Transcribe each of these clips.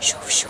شوف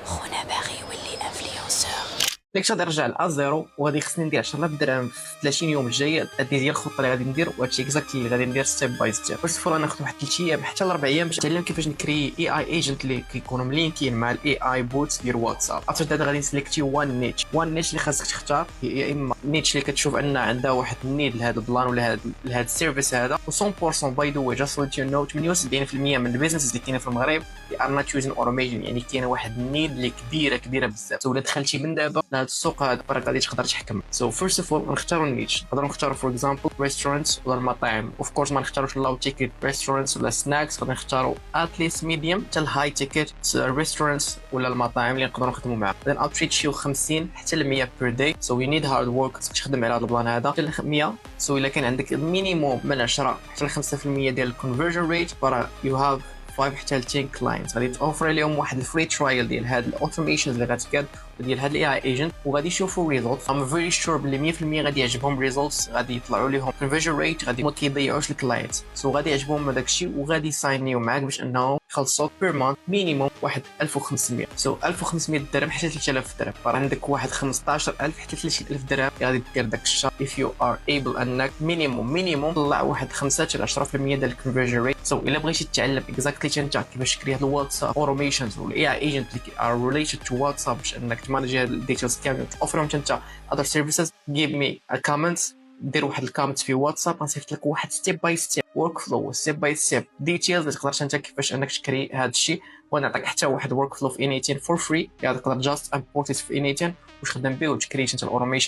خونا باغي يولي انفلونسور. داك الشيء غادي نرجع لازيرو وغادي خصني ندير 10,000 درهم في 30 يوم الجايه. هذه هي الخطه اللي غادي ندير، وهادشي اكزاكتلي اللي غادي ندير ستيب باي ستيب. فاست فور ناخذ واحد 3 ايام حتى ل 4 ايام باش نتعلم كيفاش نكري اي ايجنت اللي كيكونوا ملينكين مع الاي اي بوتس ديال واتساب. افter هذا غادي نسليكتي وان نيتش اللي خاصك تختار، يا اما نيتش اللي كتشوف ان عندها واحد النيد لهذا البلان ولا لهذا السيرفيس هذا. و 100% باي ذا واي جاست ليت يو نو 78% من البيزنس اللي كاينين في المغرب ار نوت يوزين اوتوميشن، يعني كاينه واحد النيد اللي كبيره بزاف. سو الا دخلتي من دابا لهذا السوق هذا برك غادي تقدر تحكم. سو فيرست اوف اول نختاروا النيتش، نقدروا نختاروا فور اكزامبل ريستورانتس ولا المطاعم. اوف كورس ما نختاروش لو تيكيت ريستورانتس ولا سناكس، غادي نختاروا اتليست ميديوم حتى الهاي تيكيت ريستورانتس ولا المطاعم اللي نقدروا نخدموا معاهم. بعدين ابريت شي 50 حتى ل 100 بير داي. سو يو نيد هارد ورك، خصك تخدم على هذا البلان هذا حتى ل 100. سو الا كان عندك مينيموم من 10 حتى ل 5% ديال الكونفرجن ريت، فرا يو هاف 5 حتى ل 10 كلاينتس غادي توفر لهم واحد الفري ترايل ديال هاد الاوتوميشنز اللي غتكاد ديال هاد الاي اي ايجنت، وغادي يشوفوا ريزولتس. ام فيري شور بلي 100% غادي يعجبهم ريزولتس، غادي يطلعوا لهم كونفرجن ريت، غادي ما كيضيعوش الكلاينت. سو غادي يعجبهم هذاك الشيء وغادي يساينيو معاك باش انهم يخلصوك بير مانث مينيموم واحد 1500. سو 1500 درهم حتى 3000 درهم، راه عندك واحد 15000 حتى 30000 درهم غادي دير داك الشهر if you are able انك مينيموم تطلع واحد 5 حتى 10% ديال الكونفرجن ريت. سو الا بغيتي تتعلم اكزاكتلي انت كيفاش تكري هاد الواتساب اوتوميشنز والاي اي ايجنت اللي ار ريليتد تو واتساب باش انك تمانجي هاد الديتيلز كامل وتوفرهم انت other services, give me a comment. دير واحد الكومنت في واتساب غنصيفط لك واحد ستيب باي ستيب ورك فلو ستيب باي ستيب ديتيلز اللي تقدر انت كيفاش انك تكري هذا الشيء، ونعطيك حتى واحد ورك فلو في انيتين فور فري، يعني تقدر جاست امبورت في انيتين وتخدم به وتكري انت الاوتوميشن